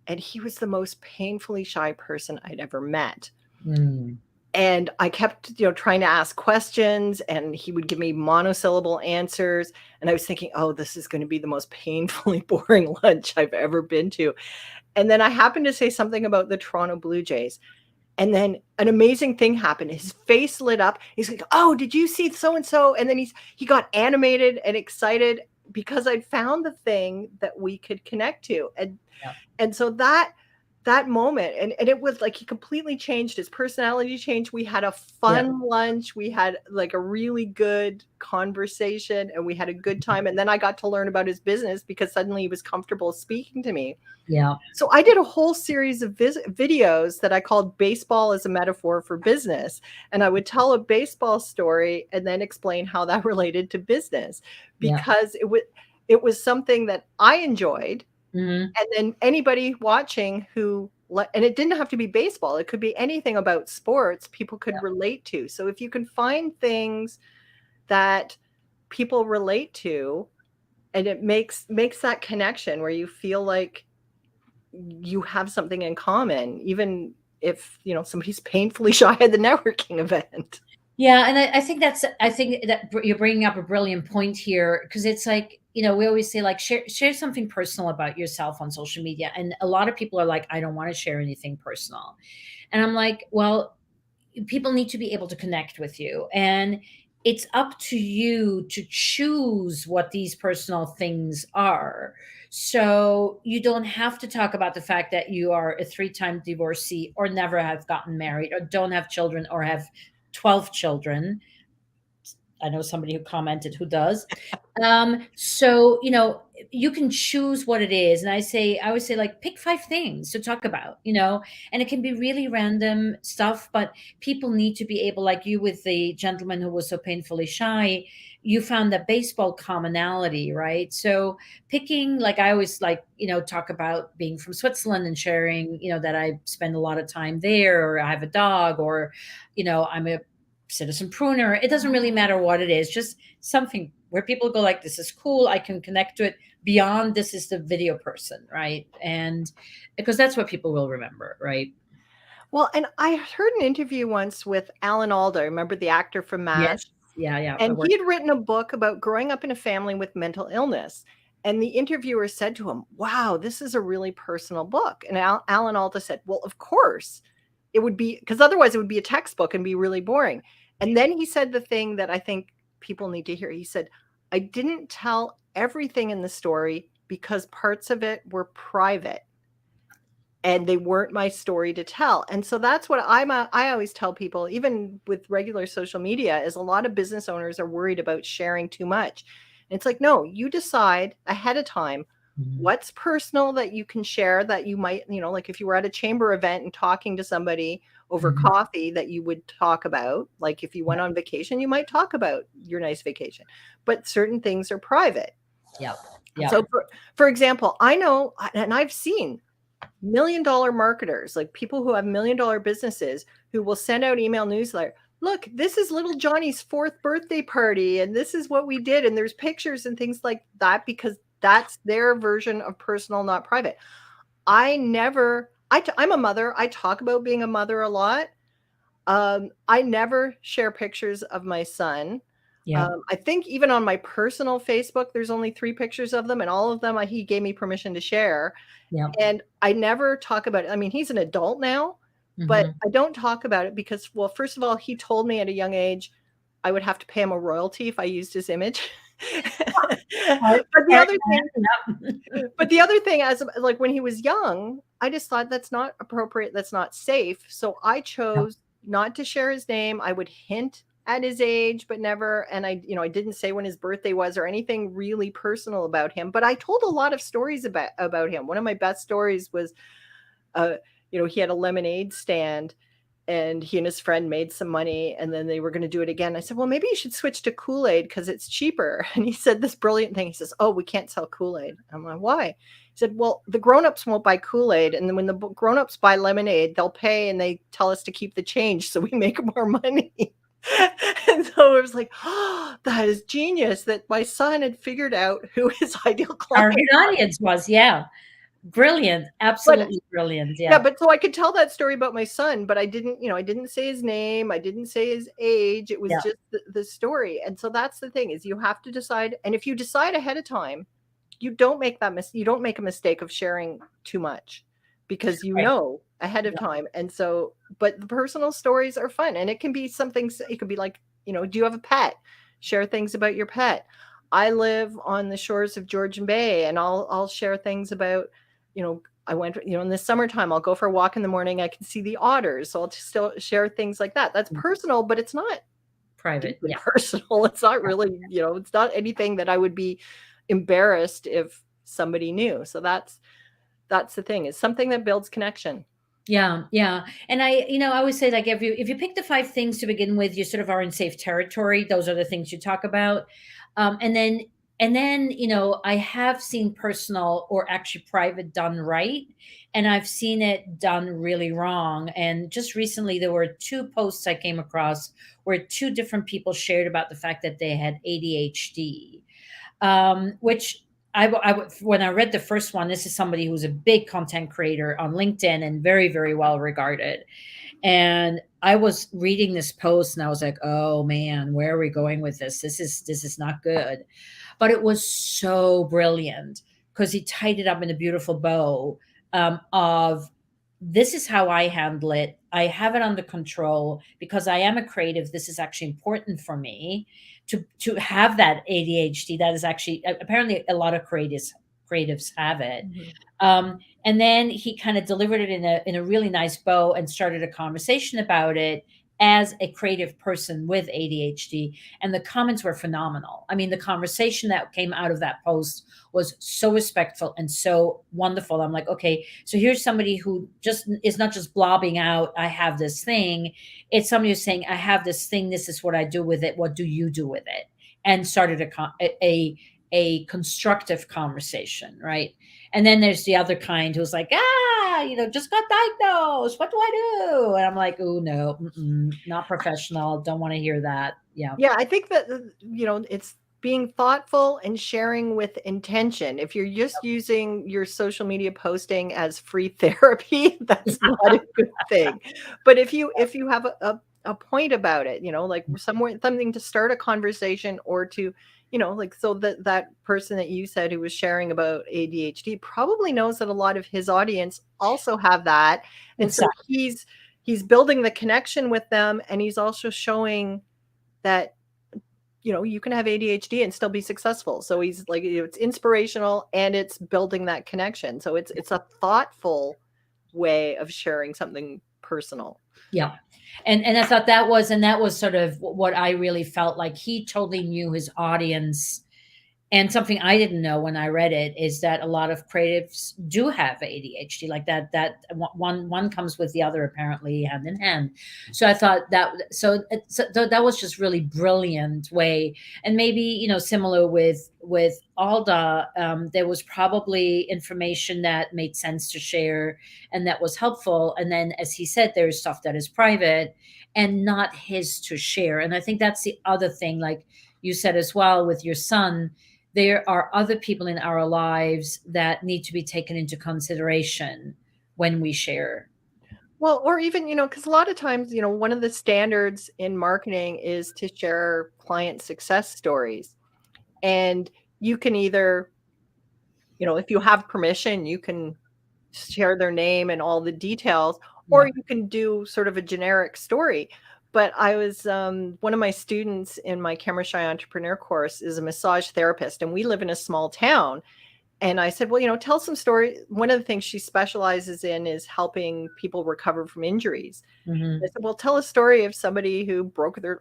and he was the most painfully shy person I'd ever met. Mm. And I kept, trying to ask questions, and he would give me monosyllable answers. And I was thinking, oh, this is going to be the most painfully boring lunch I've ever been to. And then I happened to say something about the Toronto Blue Jays. And then an amazing thing happened. His face lit up. He's like, "Oh, did you see so and so?" And then he got animated and excited because I'd found the thing that we could connect to. Yeah. And so that moment, and it was like he completely changed, his personality changed. We had a Yeah. fun lunch. We had like a really good conversation, and we had a good time. And then I got to learn about his business because suddenly he was comfortable speaking to me. Yeah. So I did a whole series of videos that I called Baseball as a Metaphor for Business. And I would tell a baseball story and then explain how that related to business, Yeah. because it was something that I enjoyed. Hmm. And then anybody watching and it didn't have to be baseball, it could be anything about sports people could relate to. So if you can find things that people relate to, and it makes that connection where you feel like you have something in common, even if somebody's painfully shy at the networking event. Yeah, and I think that you're bringing up a brilliant point here because it's like we always say like share something personal about yourself on social media, and a lot of people are like, I don't want to share anything personal, and I'm like, well, people need to be able to connect with you, and it's up to you to choose what these personal things are. So you don't have to talk about the fact that you are a three-time divorcee or never have gotten married or don't have children or have 12 children. I know somebody who commented who does. So you can choose what it is, and I always say like pick five things to talk about, and it can be really random stuff, but people need to be able, like you with the gentleman who was so painfully shy, you found that baseball commonality, right? So picking, like I always like talk about being from Switzerland and sharing that I spend a lot of time there, or I have a dog, or I'm a citizen pruner. It doesn't really matter what it is, just something where people go like, this is cool, I can connect to it, beyond this is the video person, right? And because that's what people will remember, right? Well, and I heard an interview once with Alan Alda, remember the actor from Yes. MASH? Yeah, yeah, I And work. he had written a book about growing up in a family with mental illness. And the interviewer said to him, "Wow, this is a really personal book." And Alan Alda said, "Well, of course it would be, because otherwise it would be a textbook and be really boring." And then he said the thing that I think people need to hear. He said, I didn't tell everything in the story because parts of it were private and they weren't my story to tell. And so that's what I always tell people, even with regular social media, is a lot of business owners are worried about sharing too much. And it's like, no, you decide ahead of time what's personal that you can share, that you might, like if you were at a chamber event and talking to somebody over coffee, that you would talk about. Like if you went on vacation, you might talk about your nice vacation, but certain things are private. Yeah. Yeah. So for example, I know, and I've seen $1 million marketers, like people who have $1 million businesses, who will send out email newsletter. Look, this is little Johnny's 4th birthday party, and this is what we did. And there's pictures and things like that, because that's their version of personal, not private. I'm a mother. I talk about being a mother a lot. I never share pictures of my son. Yeah. I think even on my personal Facebook, there's only 3 pictures of them, and all of them he gave me permission to share. Yeah. And I never talk about it. I mean, he's an adult now, but I don't talk about it because, well, first of all, he told me at a young age I would have to pay him a royalty if I used his image. But the other thing, as like when he was young, I just thought that's not appropriate, that's not safe. So I chose not to share his name. I would hint at his age, but never. And I didn't say when his birthday was or anything really personal about him. But I told a lot of stories about him. One of my best stories was, he had a lemonade stand, and he and his friend made some money, and then they were going to do it again. I said, well, maybe you should switch to Kool-Aid because it's cheaper. And he said this brilliant thing. He says, oh, we can't sell Kool-Aid. I'm like, why? He said, well, the grownups won't buy Kool-Aid. And then when the grownups buy lemonade, they'll pay and they tell us to keep the change so we make more money. And so it was like, oh, that is genius, that my son had figured out who his ideal client audience was. Yeah. Brilliant. Absolutely brilliant. Yeah. But so I could tell that story about my son, but I didn't say his name. I didn't say his age. It was just the story. And so that's the thing, is you have to decide. And if you decide ahead of time, you don't make you don't make a mistake of sharing too much, because know ahead of time. And so, but the personal stories are fun, and it can be something, it could be like, do you have a pet? Share things about your pet. I live on the shores of Georgian Bay, and I'll share things about, I went, in the summertime, I'll go for a walk in the morning. I can see the otters. So I'll just still share things like that. That's personal, but it's not private. Yeah. Personal. It's not really, it's not anything that I would be embarrassed if somebody knew. So that's the thing, is something that builds connection. Yeah. Yeah. And I always say, like, if you pick the 5 things to begin with, you sort of are in safe territory. Those are the things you talk about. And then, I have seen personal or actually private done right. And I've seen it done really wrong. And just recently, there were 2 posts I came across where 2 different people shared about the fact that they had ADHD, which when I read the first one, this is somebody who's a big content creator on LinkedIn and very, very well regarded. And I was reading this post and I was like, oh man, where are we going with this? This is not good. But it was so brilliant because he tied it up in a beautiful bow, of this is how I handle it. I have it under control because I am a creative. This is actually important for me to have that ADHD. That is actually, apparently a lot of creatives have it. And then he kind of delivered it in a really nice bow and started a conversation about it as a creative person with ADHD. And the comments were phenomenal. I mean, the conversation that came out of that post was so respectful and so wonderful. I'm like, okay, so here's somebody who just is not just blobbing out, I have this thing. It's somebody who's saying, I have this thing. This is what I do with it. What do you do with it? And started a constructive conversation, right? And then there's the other kind who's like, just got diagnosed. What do I do? And I'm like, oh no, not professional. Don't want to hear that. Yeah. Yeah, I think that, it's being thoughtful and sharing with intention. If you're just using your social media posting as free therapy, that's not a good thing. But if you have a point about it, like something to start a conversation, or to, so that person that you said who was sharing about ADHD probably knows that a lot of his audience also have that. And so he's building the connection with them, and he's also showing that, you can have ADHD and still be successful. So he's like, it's inspirational and it's building that connection. So it's a thoughtful way of sharing something personal. Yeah. And I thought that was sort of what I really felt like. He totally knew his audience. And something I didn't know when I read it is that a lot of creatives do have ADHD, like that one comes with the other, apparently hand in hand. So I thought so that was just really brilliant way. And maybe, similar with Alda, there was probably information that made sense to share and that was helpful. And then, as he said, there's stuff that is private and not his to share. And I think that's the other thing, like you said as well with your son, there are other people in our lives that need to be taken into consideration when we share. Well, or even, because a lot of times, one of the standards in marketing is to share client success stories. And you can either, if you have permission, you can share their name and all the details, or Yeah. you can do sort of a generic story. But I was one of my students in my Camera Shy Entrepreneur course is a massage therapist, and we live in a small town. And I said, well, tell some story. One of the things she specializes in is helping people recover from injuries. I Hmm. said, well, tell a story of somebody who broke their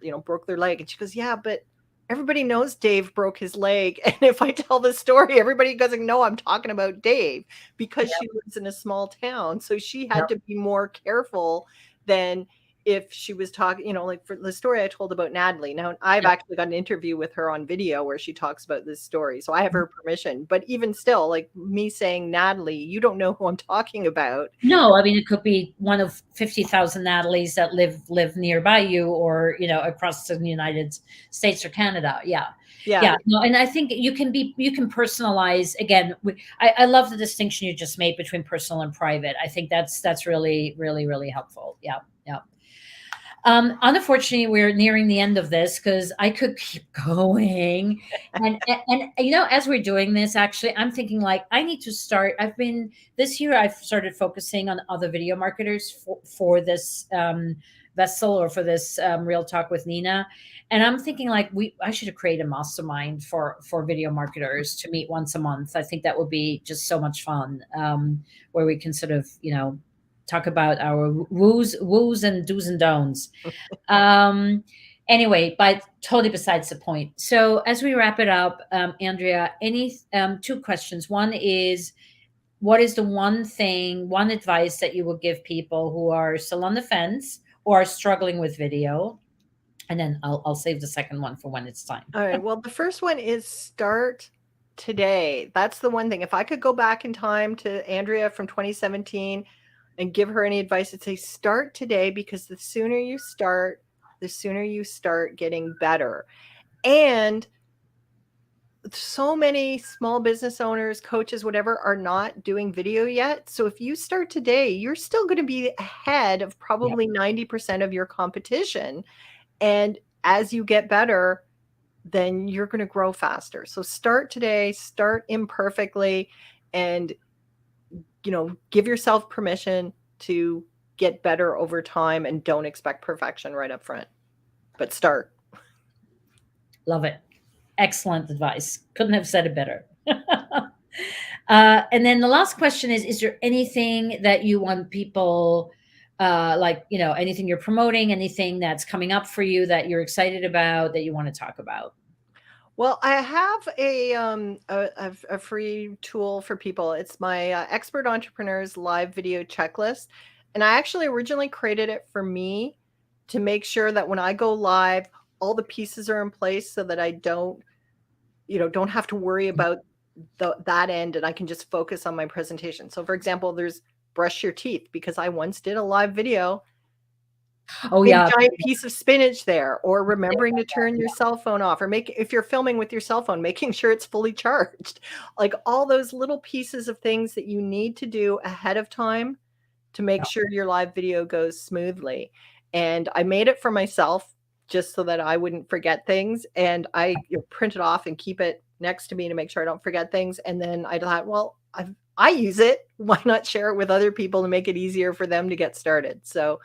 leg. And she goes, yeah, but everybody knows Dave broke his leg. And if I tell the story, everybody doesn't know I'm talking about Dave, because she Yep. lives in a small town. So she had Yep. to be more careful than if she was talking, like for the story I told about Natalie. Now, I've Yep. actually got an interview with her on video where she talks about this story. So I have her permission. But even still, like me saying, Natalie, you don't know who I'm talking about. No, I mean, it could be one of 50,000 Natalies that live nearby you, or, across the United States or Canada. Yeah. Yeah. Yeah. No, and I think you can personalize again. I love the distinction you just made between personal and private. I think that's really, really, really helpful. Yeah. Yeah. Unfortunately, we're nearing the end of this because I could keep going. And as we're doing this, actually, I'm thinking like I need to start. This year I've started focusing on other video marketers for this vessel, or for this real talk with Nina. And I'm thinking like I should create a mastermind for video marketers to meet once a month. I think that would be just so much fun, where we can sort of, talk about our woos and do's and don'ts. Um, anyway, but totally besides the point. So as we wrap it up, Andrea, any two questions. One is, what is the one advice that you will give people who are still on the fence or are struggling with video? And then I'll save the second one for when it's time. All right. Well, the first one is start today. That's the one thing. If I could go back in time to Andrea from 2017 and give her any advice, I'd say start today, because the sooner you start, the sooner you start getting better. And so many small business owners, coaches, whatever, are not doing video yet. So if you start today, you're still going to be ahead of Yeah. probably 90% of your competition. And as you get better, then you're going to grow faster. So start today, start imperfectly, and give yourself permission to get better over time, and don't expect perfection right up front. But start. Love it. Excellent advice. Couldn't have said it better. And then the last question is there anything that you want people, like, anything you're promoting, anything that's coming up for you that you're excited about, that you want to talk about? Well, I have a free tool for people. It's my Expert Entrepreneurs Live Video Checklist, and I actually originally created it for me to make sure that when I go live, all the pieces are in place so that I don't have to worry about that end, and I can just focus on my presentation. So, for example, there's brush your teeth, because I once did a live video. Oh, Big yeah. giant piece of spinach there, or remembering to turn your cell phone off, or if you're filming with your cell phone, making sure it's fully charged. Like all those little pieces of things that you need to do ahead of time to make sure your live video goes smoothly. And I made it for myself just so that I wouldn't forget things. And I print it off and keep it next to me to make sure I don't forget things. And then I thought, well, I use it. Why not share it with other people to make it easier for them to get started? So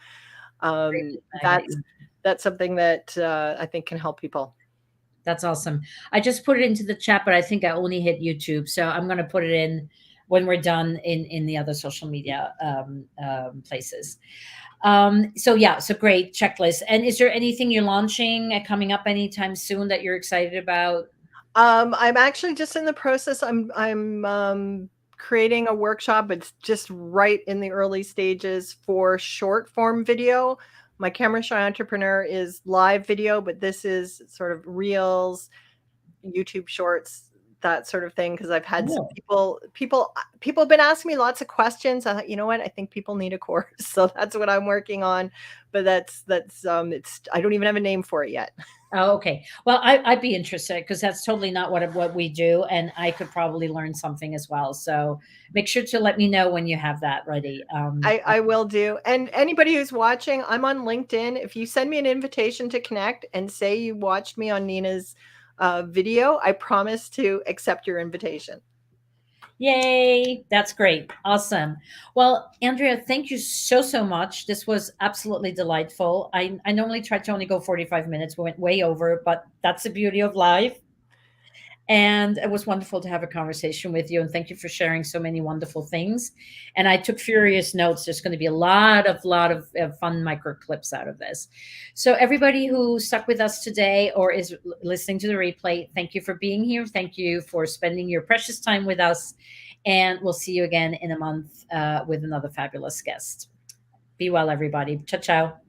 Great. that's Nice. that's something that I think can help people. That's awesome. I just put it into the chat, but I think I only hit YouTube, so I'm going to put it in when we're done in the other social media places. So yeah, so great checklist. And is there anything you're launching coming up anytime soon that you're excited about? I'm actually just in the process. I'm creating a workshop. It's just right in the early stages for short form video. My Camera Shy Entrepreneur is live video, but this is sort of reels, YouTube shorts, that sort of thing. Because I've had some Oh, people have been asking me lots of questions. I thought, you know what, I think people need a course, so that's what I'm working on. But that's it's I don't even have a name for it yet. oh, okay. Well, I'd be interested because that's totally not what we do, and I could probably learn something as well. So make sure to let me know when you have that ready. I will do. And anybody who's watching, I'm on LinkedIn. If you send me an invitation to connect and say you watched me on Nina's video, I promise to accept your invitation. Yay, that's great. Awesome. Well, Andrea, thank you so much. This was absolutely delightful. I normally try to only go 45 minutes. We went way over, but that's the beauty of life. And it was wonderful to have a conversation with you. And thank you for sharing so many wonderful things. And I took furious notes. There's going to be a lot of fun micro clips out of this. So everybody who stuck with us today or is listening to the replay, thank you for being here. Thank you for spending your precious time with us. And we'll see you again in a month with another fabulous guest. Be well, everybody. Ciao, ciao.